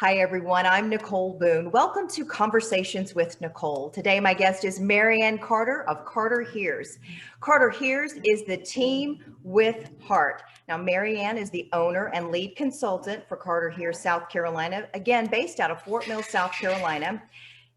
Hi, everyone. I'm Nicole Boone. Welcome to Conversations with Nicole. Today, my guest is Mariann Carter of Carter Hears. Carter Hears is the team with heart. Now, Mariann is the owner and lead consultant for Carter Hears, South Carolina, again, based out of Fort Mill, South Carolina.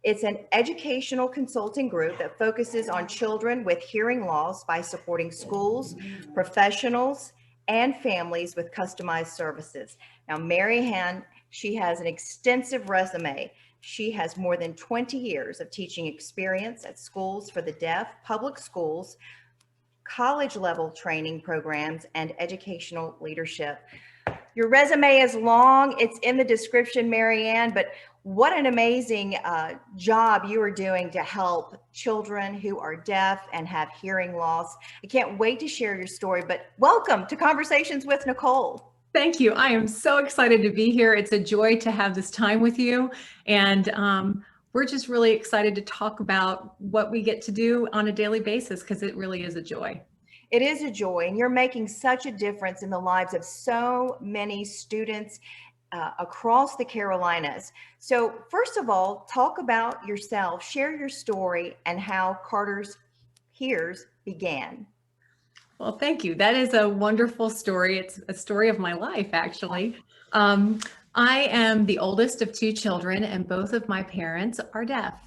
It's an educational consulting group that focuses on children with hearing loss by supporting schools, professionals, and families with customized services. Now, Mariann, she has an extensive resume. She has more than 20 years of teaching experience at schools for the deaf, public schools, college level training programs, and educational leadership. Your resume is long. It's in the description, Mariann, but what an amazing job you are doing to help children who are deaf and have hearing loss. I can't wait to share your story, but welcome to Conversations with Nicole. Thank you. I am so excited to be here. It's a joy to have this time with you. And we're just really excited to talk about what we get to do on a daily basis, because it really is a joy. It is a joy, and you're making such a difference in the lives of so many students across the Carolinas. So first of all, talk about yourself, share your story, and how Carter Hears began. Well, thank you. That is a wonderful story. It's a story of my life, actually. I am the oldest of two children, and both of my parents are deaf.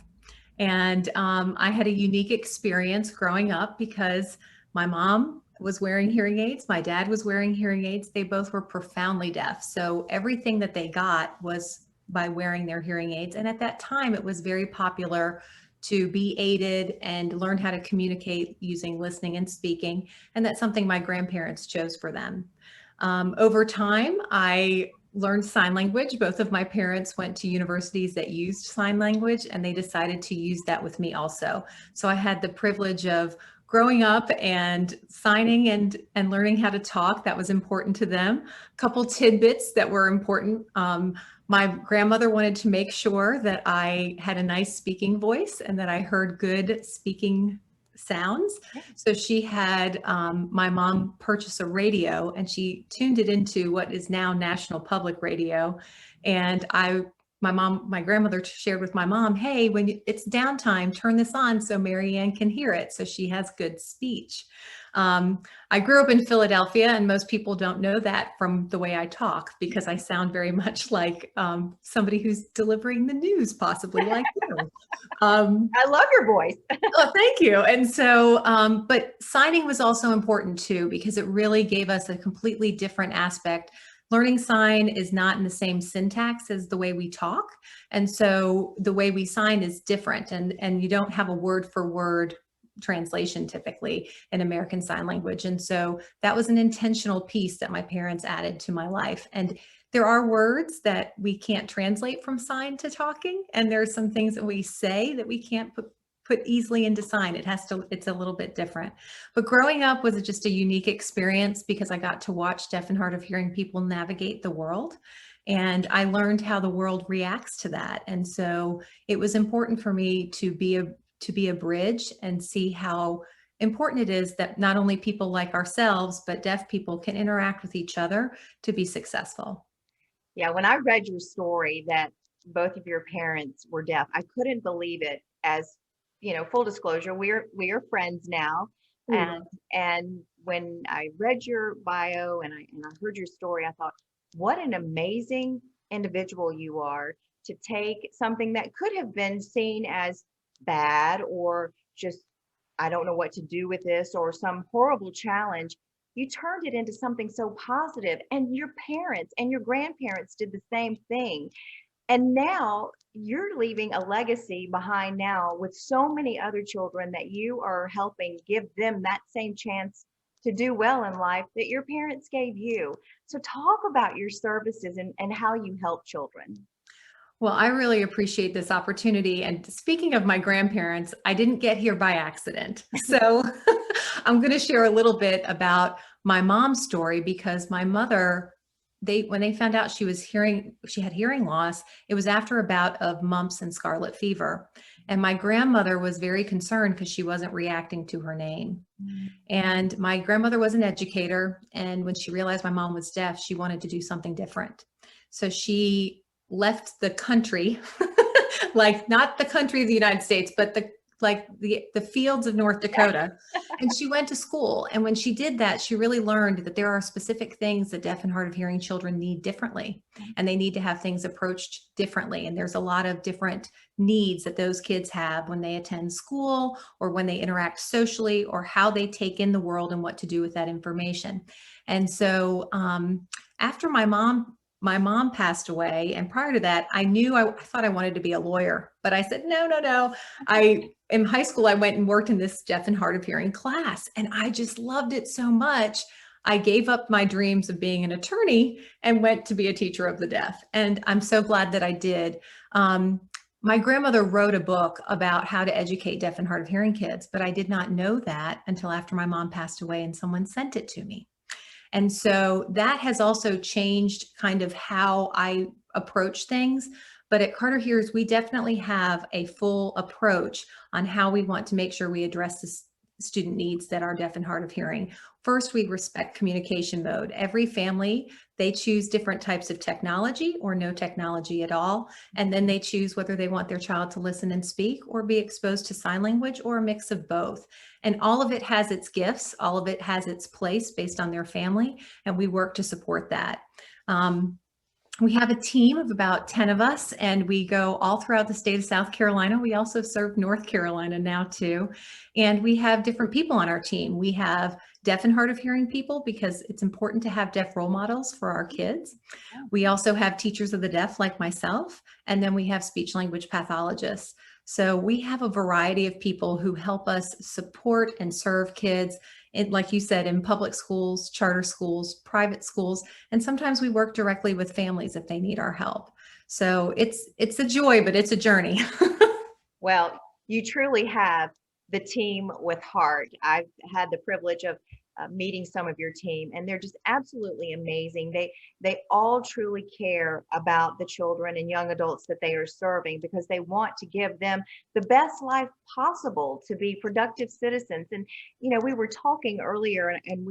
And I had a unique experience growing up because my mom was wearing hearing aids. My dad was wearing hearing aids. They both were profoundly deaf. So everything that they got was by wearing their hearing aids. And at that time, it was very popular to be aided and learn how to communicate using listening and speaking. And that's something my grandparents chose for them. Over time, I learned sign language. Both of my parents went to universities that used sign language, and they decided to use that with me also. So I had the privilege of growing up and signing and learning how to talk. That was important to them. A couple tidbits that were important. My grandmother wanted to make sure that I had a nice speaking voice and that I heard good speaking sounds. So she had my mom purchase a radio, and she tuned it into what is now National Public Radio. And my grandmother shared with my mom, hey, when it's downtime, turn this on so Mariann can hear it, so she has good speech. I grew up in Philadelphia, and most people don't know that from the way I talk, because I sound very much like somebody who's delivering the news, possibly like you. I love your voice. Oh, thank you. And so, but signing was also important too, because it really gave us a completely different aspect. Learning sign is not in the same syntax as the way we talk. And so the way we sign is different, and you don't have a word for word translation typically in American Sign Language. And so that was an intentional piece that my parents added to my life. And there are words that we can't translate from sign to talking. And there are some things that we say that we can't put easily into sign. It's a little bit different. But growing up was just a unique experience because I got to watch deaf and hard of hearing people navigate the world. And I learned how the world reacts to that. And so it was important for me to be a bridge and see how important it is that not only people like ourselves, but deaf people can interact with each other to be successful. Yeah, when I read your story that both of your parents were deaf, I couldn't believe it. As you know, full disclosure, we are friends now. And when I read your bio and I heard your story, I thought, what an amazing individual you are to take something that could have been seen as bad or just, I don't know what to do with this, or some horrible challenge. You turned it into something so positive, and your parents and your grandparents did the same thing. And now you're leaving a legacy behind now with so many other children that you are helping give them that same chance to do well in life that your parents gave you. So talk about your services and how you help children. Well, I really appreciate this opportunity. And speaking of my grandparents, I didn't get here by accident. So I'm going to share a little bit about my mom's story, because my mother, when they found out she had hearing loss, it was after a bout of mumps and scarlet fever. And my grandmother was very concerned because she wasn't reacting to her name. And my grandmother was an educator. And when she realized my mom was deaf, she wanted to do something different. So she left the country, like not the country of the United States, but the fields of North Dakota. And she went to school. And when she did that, she really learned that there are specific things that deaf and hard of hearing children need differently. And they need to have things approached differently. And there's a lot of different needs that those kids have when they attend school or when they interact socially, or how they take in the world and what to do with that information. And so after my mom passed away, and prior to that, I thought I wanted to be a lawyer, but I said, no. In high school, I went and worked in this deaf and hard of hearing class, and I just loved it so much. I gave up my dreams of being an attorney and went to be a teacher of the deaf. And I'm so glad that I did. My grandmother wrote a book about how to educate deaf and hard of hearing kids, but I did not know that until after my mom passed away and someone sent it to me. And so that has also changed kind of how I approach things. But at Carter Hears, we definitely have a full approach on how we want to make sure we address the student needs that are deaf and hard of hearing. First, we respect communication mode. Every family, they choose different types of technology or no technology at all. And then they choose whether they want their child to listen and speak or be exposed to sign language, or a mix of both. And all of it has its gifts. All of it has its place based on their family. And we work to support that. We have a team of about 10 of us, and we go all throughout the state of South Carolina. We also serve North Carolina now too. And we have different people on our team. We have deaf and hard of hearing people, because it's important to have deaf role models for our kids. We also have teachers of the deaf like myself, and then we have speech language pathologists. So we have a variety of people who help us support and serve kids, like you said, in public schools, charter schools, private schools, and sometimes we work directly with families if they need our help. So it's a joy, but it's a journey. Well, you truly have the team with heart. I've had the privilege of meeting some of your team, and they're just absolutely amazing. They all truly care about the children and young adults that they are serving, because they want to give them the best life possible to be productive citizens. And we were talking earlier, and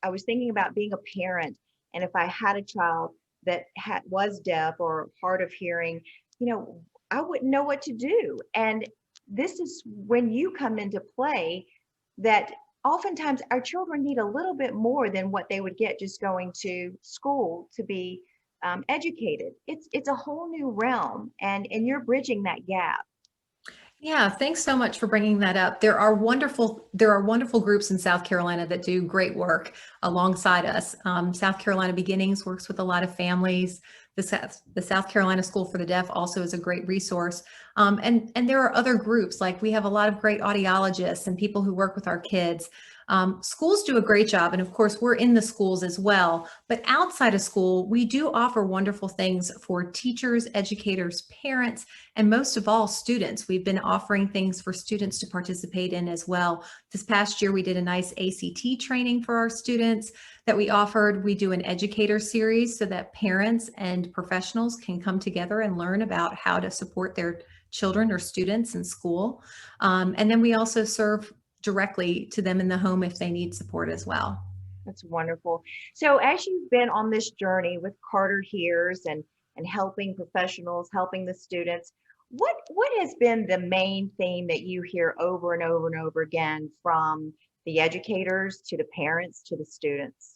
I was thinking about being a parent, and if I had a child that was deaf or hard of hearing, I wouldn't know what to do. And this is when you come into play, that oftentimes our children need a little bit more than what they would get just going to school to be educated. It's a whole new realm, and you're bridging that gap. Yeah, thanks so much for bringing that up. There are wonderful groups in South Carolina that do great work alongside us. South Carolina Beginnings works with a lot of families. The South Carolina School for the Deaf also is a great resource. And there are other groups, like we have a lot of great audiologists and people who work with our kids. Schools do a great job, and of course we're in the schools as well, but outside of school, we do offer wonderful things for teachers, educators, parents, and most of all, students. We've been offering things for students to participate in as well. This past year, we did a nice ACT training for our students that we offered. We do an educator series so that parents and professionals can come together and learn about how to support their children or students in school. And then we also serve directly to them in the home if they need support as well. That's wonderful. So as you've been on this journey with Carter Hears and helping professionals, helping the students, what has been the main theme that you hear over and over and over again from the educators to the parents to the students?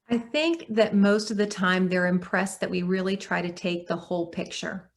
I think that most of the time they're impressed that we really try to take the whole picture.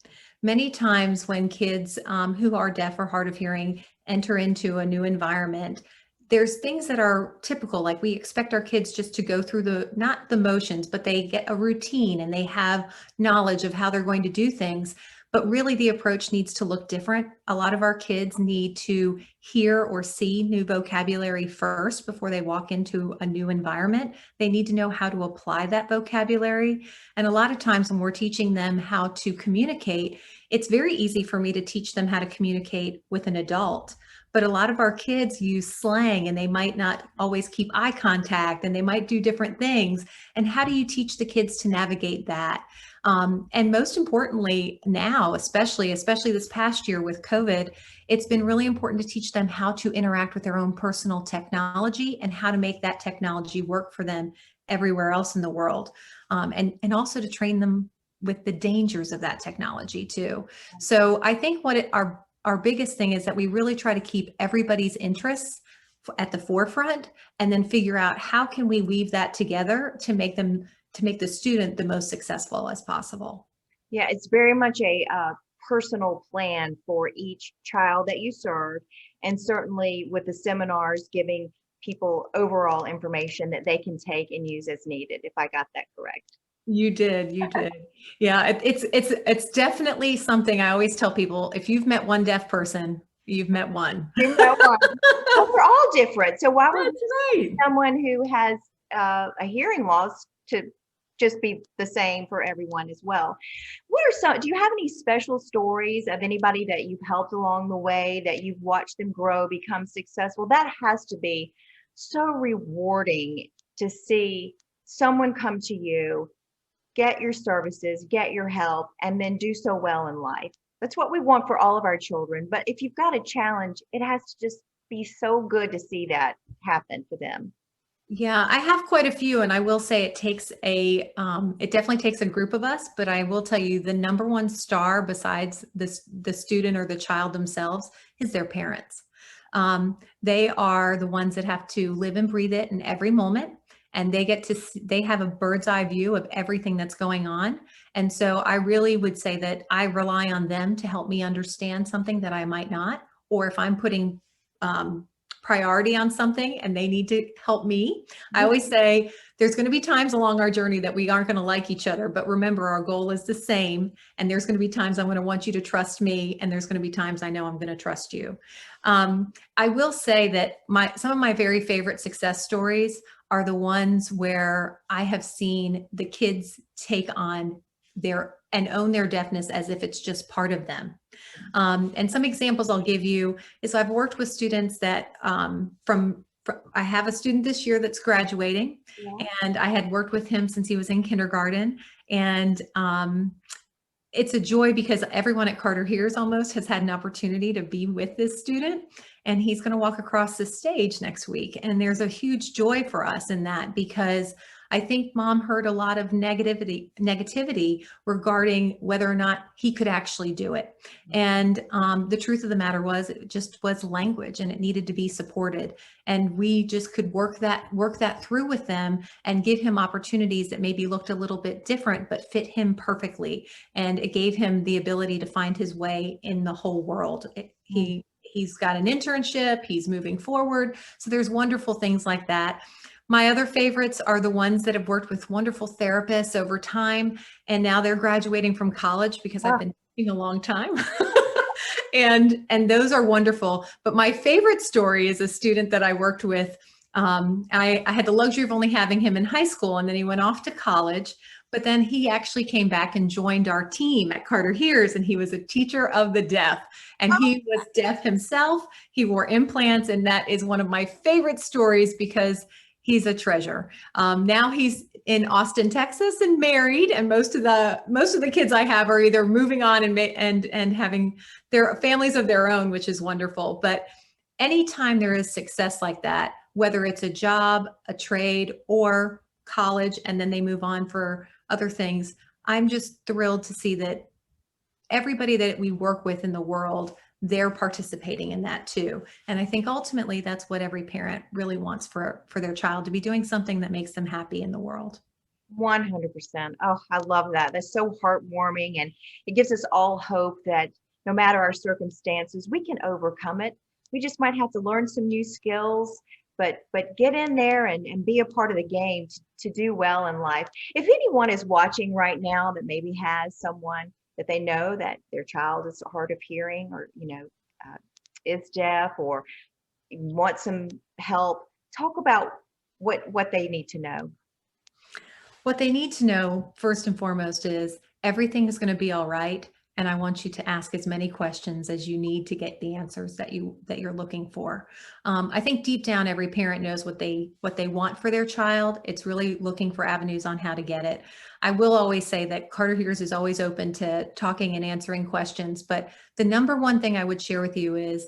Many times when kids who are deaf or hard of hearing enter into a new environment, there's things that are typical, like we expect our kids just to go through not the motions, but they get a routine and they have knowledge of how they're going to do things. But really the approach needs to look different. A lot of our kids need to hear or see new vocabulary first before they walk into a new environment. They need to know how to apply that vocabulary. And a lot of times when we're teaching them how to communicate, it's very easy for me to teach them how to communicate with an adult. But a lot of our kids use slang, and they might not always keep eye contact, and they might do different things. And how do you teach the kids to navigate that? And most importantly now, especially this past year with COVID, it's been really important to teach them how to interact with their own personal technology and how to make that technology work for them everywhere else in the world. And also to train them the dangers of that technology too. So I think our biggest thing is that we really try to keep everybody's interests at the forefront, and then figure out how can we weave that together to make the student the most successful as possible. Yeah, it's very much a personal plan for each child that you serve, and certainly with the seminars giving people overall information that they can take and use as needed, if I got that correct. You did. Yeah, it's definitely something I always tell people. If you've met one deaf person, you've met one. You know, well, we're all different. So why would That's right. someone who has a hearing loss to just be the same for everyone as well? Do you have any special stories of anybody that you've helped along the way, that you've watched them grow, become successful? That has to be so rewarding to see someone come to you, get your services, get your help, and then do so well in life. That's what we want for all of our children. But if you've got a challenge, it has to just be so good to see that happen for them. Yeah, I have quite a few, and I will say it definitely takes a group of us, but I will tell you the number one star besides the student or the child themselves is their parents. They are the ones that have to live and breathe it in every moment, and they have a bird's eye view of everything that's going on. And so I really would say that I rely on them to help me understand something that I might not, or if I'm putting priority on something and they need to help me. I always say there's going to be times along our journey that we aren't going to like each other, but remember our goal is the same. And there's going to be times I'm going to want you to trust me, and there's going to be times I know I'm going to trust you. I will say that some of my very favorite success stories are the ones where I have seen the kids take on and own their deafness as if it's just part of them. And some examples I'll give you is I've worked with students that I have a student this year that's graduating, and I had worked with him since he was in kindergarten. And it's a joy because everyone at Carter Hears almost has had an opportunity to be with this student, and he's going to walk across the stage next week. And there's a huge joy for us in that, because I think mom heard a lot of negativity regarding whether or not he could actually do it. And the truth of the matter was, it just was language, and it needed to be supported. And we just could work that through with them and give him opportunities that maybe looked a little bit different, but fit him perfectly. And it gave him the ability to find his way in the whole world. He's got an internship, he's moving forward. So there's wonderful things like that. My other favorites are the ones that have worked with wonderful therapists over time, and now they're graduating from college because I've been teaching a long time. and those are wonderful. But my favorite story is a student that I worked with. I had the luxury of only having him in high school, and then he went off to college. But then he actually came back and joined our team at Carter Hears, and he was a teacher of the deaf, and he was deaf himself. He wore implants, and that is one of my favorite stories because he's a treasure. Now he's in Austin, Texas, and married, and most of the kids I have are either moving on and having their families of their own, which is wonderful. But anytime there is success like that, whether it's a job, a trade, or college, and then they move on for other things, I'm just thrilled to see that everybody that we work with in the world, they're participating in that too. And I think ultimately that's what every parent really wants for their child, to be doing something that makes them happy in the world. 100%. Oh, I love that. That's so heartwarming. And it gives us all hope that no matter our circumstances, we can overcome it. We just might have to learn some new skills, but get in there and be a part of the game to do well in life. If anyone is watching right now that maybe has someone that they know that their child is hard of hearing, or is deaf, or want some help, talk about what they need to know. What they need to know first and foremost is everything is going to be all right. And I want you to ask as many questions as you need to get the answers that you're looking for. I think deep down, every parent knows what they want for their child. It's really looking for avenues on how to get it. I will always say that Carter Hears is always open to talking and answering questions. But the number one thing I would share with you is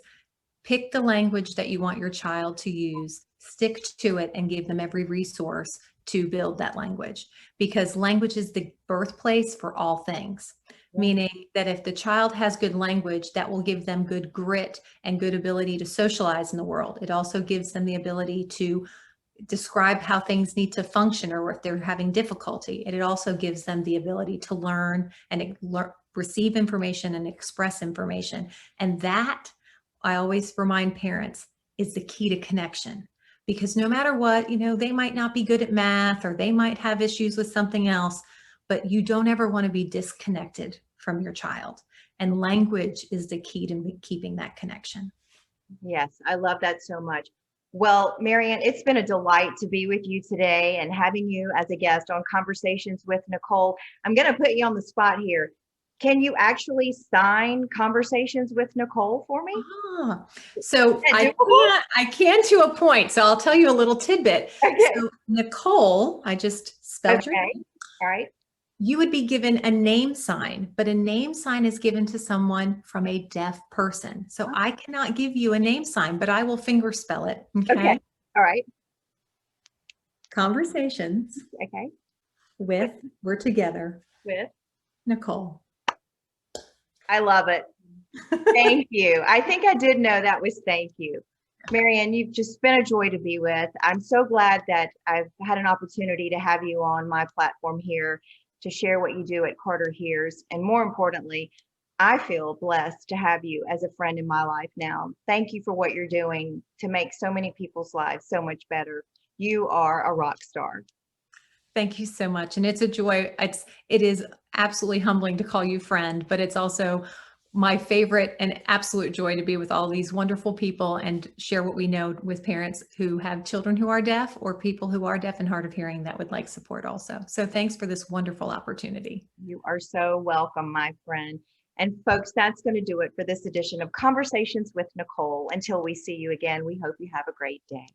pick the language that you want your child to use, stick to it, and give them every resource to build that language, because language is the birthplace for all things. Meaning that if the child has good language, that will give them good grit and good ability to socialize in the world. It also gives them the ability to describe how things need to function, or if they're having difficulty. And it also gives them the ability to learn and receive information and express information. And that, I always remind parents, is the key to connection. Because no matter what, they might not be good at math, or they might have issues with something else, but you don't ever want to be disconnected from your child. And language is the key to keeping that connection. Yes, I love that so much. Well, Mariann, it's been a delight to be with you today and having you as a guest on Conversations with Nicole. I'm going to put you on the spot here. Can you actually sign Conversations with Nicole for me? So I can to a point. So I'll tell you a little tidbit. Okay. So Nicole, I just spelled your name. All right. You would be given a name sign, but a name sign is given to someone from a deaf person. So I cannot give you a name sign, but I will finger spell it. Okay. All right. Conversations. Okay. We're together. With Nicole. I love it. Thank you. I think I did know that was thank you. Mariann, you've just been a joy to be with. I'm so glad that I've had an opportunity to have you on my platform here to share what you do at Carter Hears. And more importantly, I feel blessed to have you as a friend in my life now. Thank you for what you're doing to make so many people's lives so much better. You are a rock star. Thank you so much. And it's a joy. It is absolutely humbling to call you friend, but it's also my favorite and absolute joy to be with all these wonderful people and share what we know with parents who have children who are deaf, or people who are deaf and hard of hearing that would like support also. So thanks for this wonderful opportunity. You are so welcome, my friend. And folks, that's going to do it for this edition of Conversations with Nicole. Until we see you again, we hope you have a great day.